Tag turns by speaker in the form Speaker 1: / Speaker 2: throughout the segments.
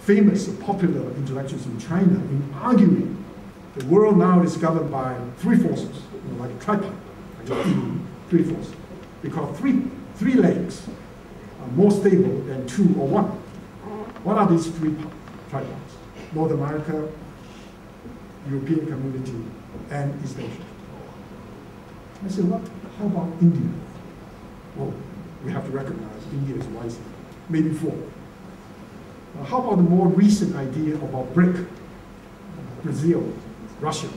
Speaker 1: famous, popular intellectuals in China in arguing the world now is governed by three forces, like a tripod, like three forces. Because three legs are more stable than two or one. What are these three tripods? North America, European community, and East Asia. I said, how about India? Well, we have to recognize India is rising, maybe four. How about the more recent idea about BRIC, Brazil, Russia,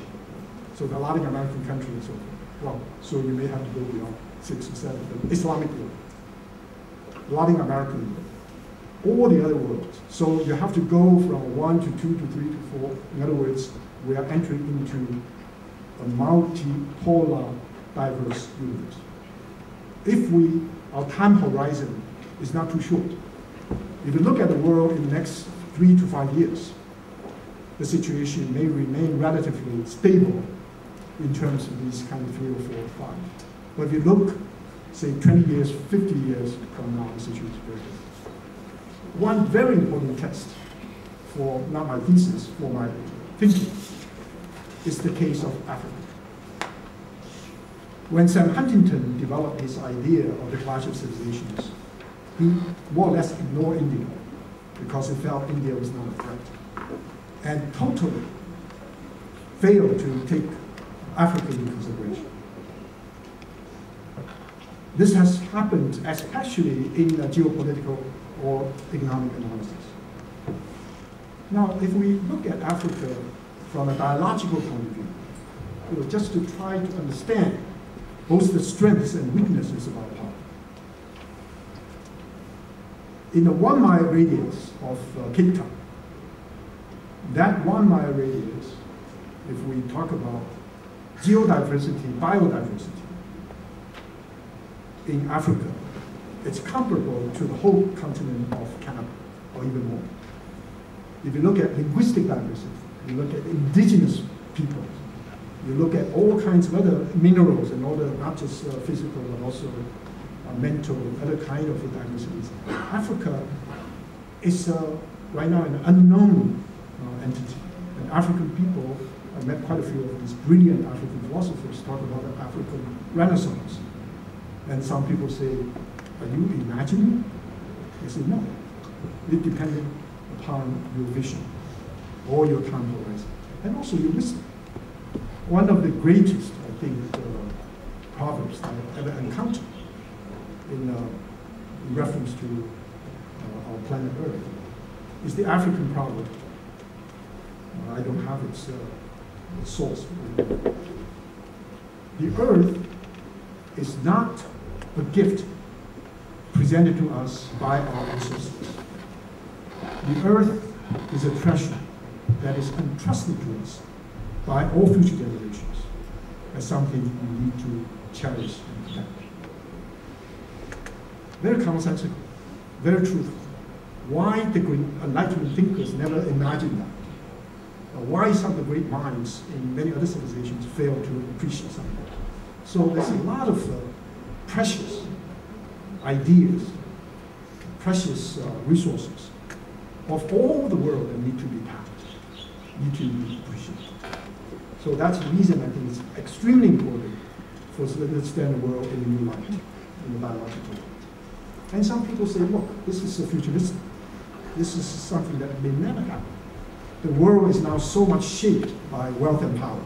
Speaker 1: so the Latin American countries and so forth. Well, so you may have to go beyond 6 or 7, but Islamic world, Latin American world, all the other worlds. So you have to go from 1 to 2 to 3 to 4. In other words, we are entering into a multipolar, diverse universe. If our time horizon is not too short, if you look at the world in the next 3 to 5 years, the situation may remain relatively stable in terms of these kind of 3 or 4 or 5. But if you look, say, 20 years, 50 years from now, the situation is very different. One very important test for, not my thesis, for my thinking, is the case of Africa. When Sam Huntington developed his idea of the clash of civilizations, he more or less ignored India because he felt India was not a threat, and totally failed to take Africa into consideration. This has happened especially in geopolitical or economic analysis. Now, if we look at Africa from a dialogical point of view, just to try to understand both the strengths and weaknesses of our power. In the 1 mile radius of Cape Town, that 1 mile radius, if we talk about geodiversity, biodiversity, in Africa, it's comparable to the whole continent of Canada, or even more. If you look at linguistic diversity, you look at indigenous people, you look at all kinds of other minerals and all the, not just physical, but also mental, other kind of diversities. Africa is right now an unknown entity. And African people, I met quite a few of these brilliant African philosophers talk about the African Renaissance. And some people say, are you imagining? I say, no. It depended upon your vision or your time horizon, and also your wisdom. One of the greatest, I think, proverbs that I've ever encountered in reference to our planet Earth is the African proverb. I don't have its source. The Earth is not a gift presented to us by our ancestors. The Earth is a treasure that is entrusted to us by all future generations as something we need to cherish and protect. Very commonsensical, very truthful. Why the great Enlightenment thinkers never imagined that? Why some of the great minds in many other civilizations fail to appreciate something? So there's a lot of precious ideas, precious resources of all the world that need to be tapped, need to be appreciated. So that's the reason I think it's extremely important for us to understand the world in a new light, in the biological world. And some people say, look, this is futuristic. This is something that may never happen. The world is now so much shaped by wealth and power.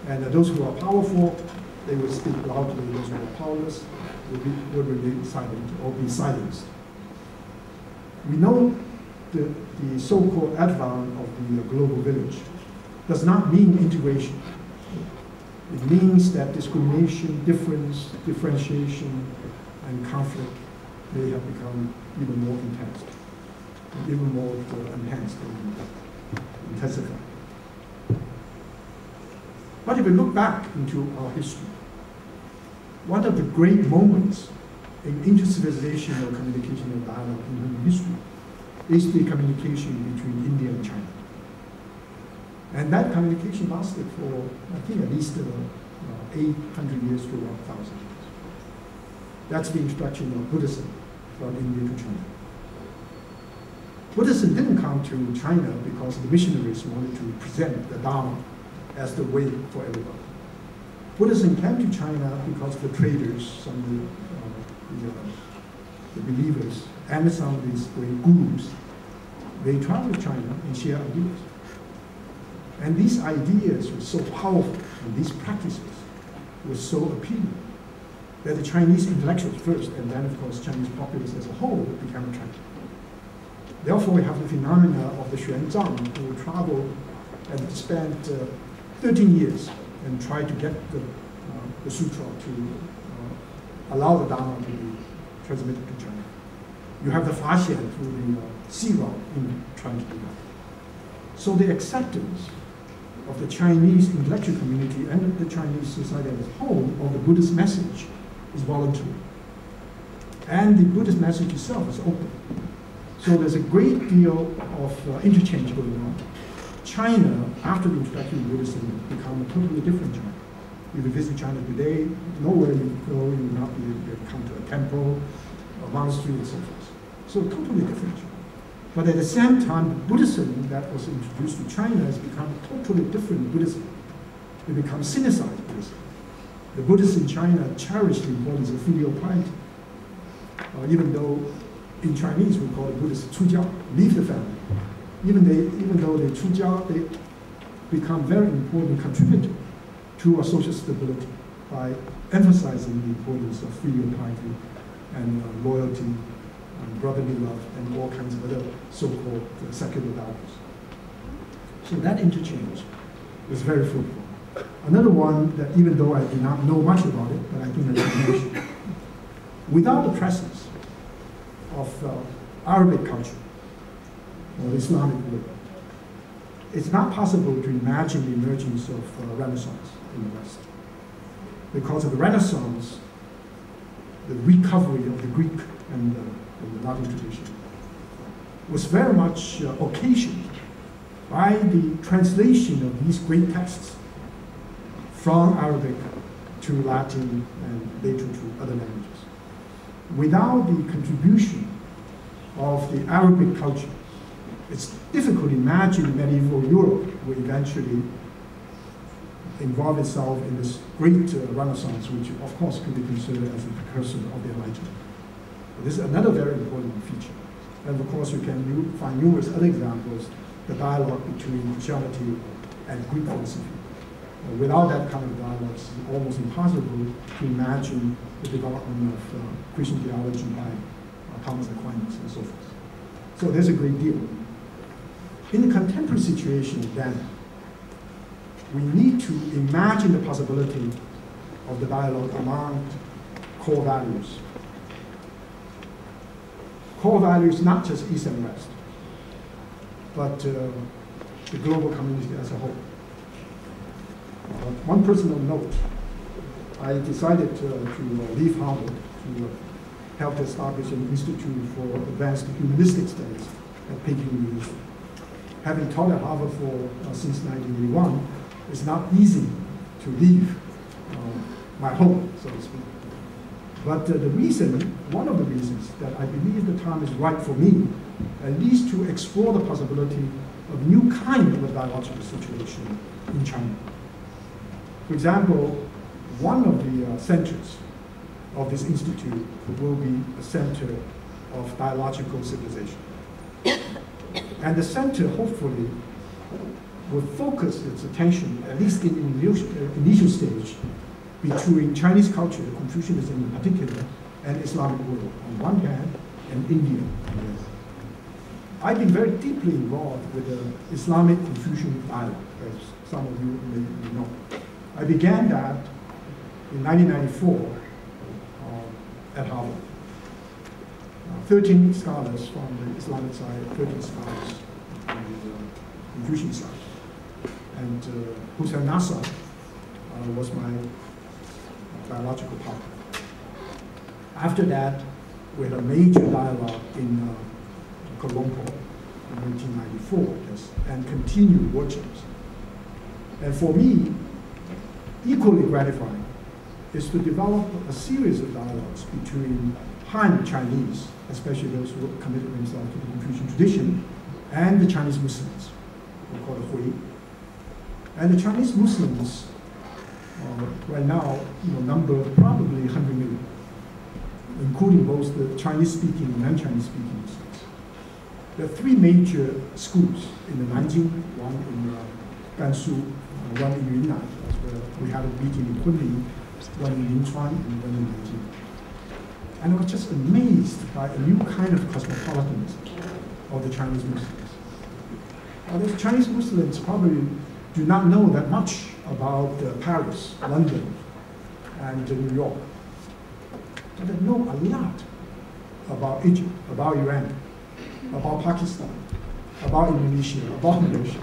Speaker 1: And those who are powerful, they will speak loudly. Those who are powerless will remain silent or be silenced. We know the so-called advent of the global village does not mean integration. It means that discrimination, difference, differentiation, and conflict may have become even more intense, and even more enhanced and intensified. But if we look back into our history, one of the great moments in intercivilizational communication and dialogue in human history is the communication between India and China. And that communication lasted for, I think, at least 800 years to 1,000 years. That's the introduction of Buddhism from India to China. Buddhism didn't come to China because the missionaries wanted to present the Dharma as the way for everybody. Buddhism came to China because the traders, some of the believers, and some of these great gurus, they traveled to China and shared ideas. And these ideas were so powerful, and these practices were so appealing, that the Chinese intellectuals first, and then of course Chinese populace as a whole, became attracted. Therefore, we have the phenomena of the Xuanzang, who traveled and spent 13 years and tried to get the sutra to allow the Dharma to be transmitted to China. You have the Faxian through the sea route in trying to do that. So the acceptance of the Chinese intellectual community and the Chinese society as a whole of the Buddhist message is voluntary. And the Buddhist message itself is open. So there's a great deal of interchange going on. China, after the introduction of Buddhism, become a totally different China. If you visit China today, nowhere you go, you will not be able to come to a temple, a monastery, and so forth. So totally different China. But at the same time, Buddhism that was introduced to China has become a totally different Buddhism. It becomes Sinicized Buddhism. The Buddhists in China cherish the importance of filial piety. Even though in Chinese we call it Buddhist Chujia, leave the family. Even though they Chujia, they become very important contributor to our social stability by emphasizing the importance of filial piety and loyalty, and brotherly love, and all kinds of other so-called secular values. So that interchange is very fruitful. Another one that, even though I do not know much about it, but I think I can mention, without the presence of Arabic culture or Islamic world, it's not possible to imagine the emergence of Renaissance in the West. Because of the Renaissance, the recovery of the Greek and the Latin tradition was very much occasioned by the translation of these great texts from Arabic to Latin and later to other languages. Without the contribution of the Arabic culture, it's difficult to imagine medieval Europe will eventually involve itself in this great Renaissance, which of course could be considered as a precursor of the Enlightenment. This is another very important feature. And of course, you can find numerous other examples, the dialogue between Christianity and Greek philosophy. Without that kind of dialogue, it's almost impossible to imagine the development of Christian theology by Thomas Aquinas and so forth. So there's a great deal. In the contemporary situation, then, we need to imagine the possibility of the dialogue among core values. Core values, not just East and West, but the global community as a whole. One personal note, I decided to leave Harvard to help establish an institute for advanced humanistic studies at Peking University. Having taught at Harvard since 1981, it's not easy to leave my home, so to speak. But one of the reasons that I believe the time is right for me, at least to explore the possibility of a new kind of a dialogical situation in China. For example, one of the centers of this institute will be a center of dialogical civilization. And the center, hopefully, will focus its attention, at least in the initial stage, between Chinese culture, Confucianism in particular, and Islamic world on one hand, and India on the other. I've been very deeply involved with the Islamic Confucian dialogue, as some of you may know. I began that in 1994 at Harvard. 13 scholars from the Islamic side, 13 scholars from the Confucian side. And Hussein Nasser was my dialogical partner. After that, we had a major dialogue in Kuala Lumpur in 1994, and continued workshops. And for me, equally gratifying is to develop a series of dialogues between Han Chinese, especially those who committed themselves to the Confucian tradition, and the Chinese Muslims, we call it Hui. And the Chinese Muslims, right now, number probably 100 million, including both the Chinese-speaking and non-Chinese-speaking Muslims. There are three major schools in the Nanjing, one in Gansu, one in Yunnan, that's where we had a meeting in Kunming, one in Yinchuan, and one in Nanjing. And I was just amazed by a new kind of cosmopolitanism of the Chinese Muslims. The Chinese Muslims probably do not know that much about Paris, London, and New York. But they know a lot about Egypt, about Iran, about Pakistan, about Indonesia, about Malaysia.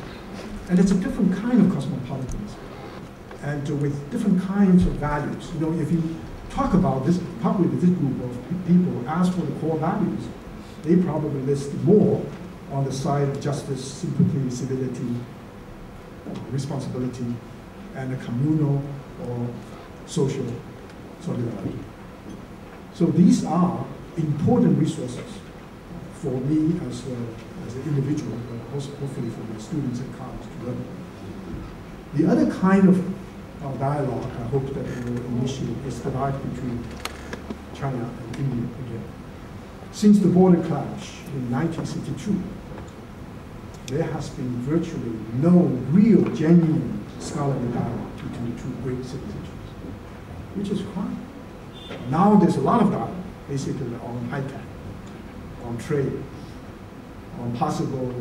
Speaker 1: And it's a different kind of cosmopolitanism, and with different kinds of values. If you talk about this, probably with this group of people, ask for the core values, they probably list more on the side of justice, sympathy, civility, responsibility, and a communal or social solidarity. So these are important resources for me as an individual, but also hopefully for my students and colleagues to learn. The other kind of dialogue I hope that we will initiate is the dialogue between China and India again. Since the border clash in 1962, there has been virtually no real, genuine scholarly dialogue between the two great civilizations, which is fine. Now there's a lot of dialogue, basically on high tech, on trade, on possible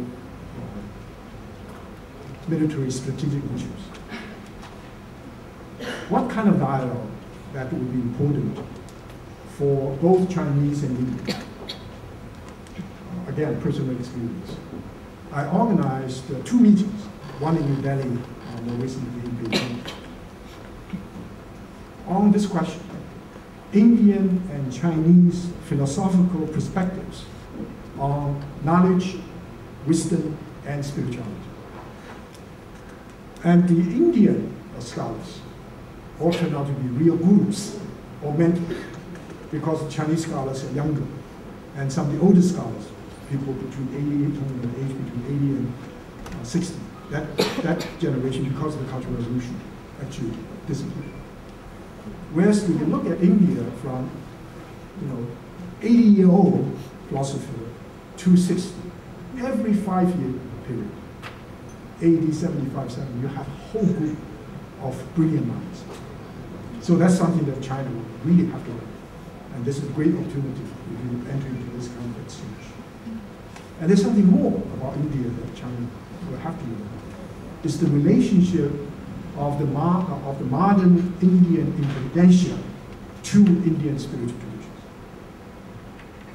Speaker 1: military strategic issues. What kind of dialogue that would be important for both Chinese and Indian? Again, personal experience. I organized two meetings, one in New Delhi, more recently in Beijing, on this question: Indian and Chinese philosophical perspectives on knowledge, wisdom, and spirituality. And the Indian scholars all turn out to be real gurus or mentors, because the Chinese scholars are younger, and some of the older scholars, people between 80 and age between 80 and 60, that generation, because of the Cultural Revolution, actually disappeared. Whereas if you look at India from 80-year-old philosopher to 60, every 5-year period, 80, 75, 70, you have a whole group of brilliant minds. So that's something that China will really have to learn. And this is a great opportunity if you enter into this kind of exchange. And there's something more about India that China will have to learn. It's the relationship of the modern Indian intelligentsia to Indian spiritual traditions.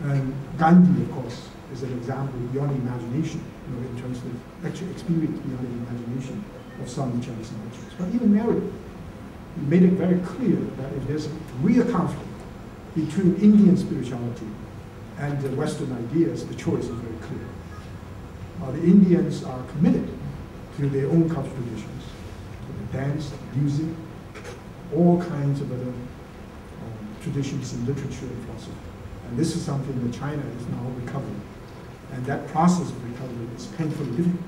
Speaker 1: And Gandhi, of course, is an example beyond imagination, in terms of actual experience beyond the imagination of some Chinese intellectuals. But even Nehru made it very clear that if there's a real conflict between Indian spirituality and the Western ideas, the choice is very clear. The Indians are committed to their own cultural traditions, to the dance, music, all kinds of other traditions in literature and philosophy. And this is something that China is now recovering. And that process of recovery is painfully difficult.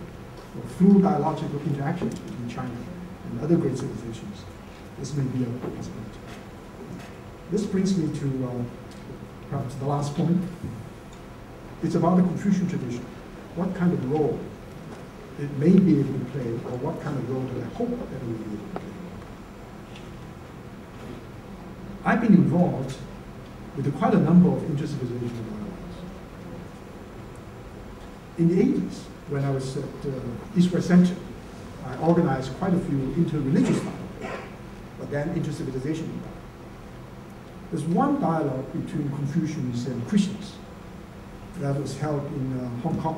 Speaker 1: Through dialogical interactions between China and other great civilizations, this may be a possibility. This brings me to perhaps the last point. It's about the Confucian tradition. What kind of role it may be able to play, or what kind of role do I hope that it will be able to play. I've been involved with quite a number of intercivilizational dialogues. In the 80s, when I was at EZRA Center, I organized quite a few interreligious dialogues, but then intercivilizational dialogues. There's one dialogue between Confucians and Christians that was held in Hong Kong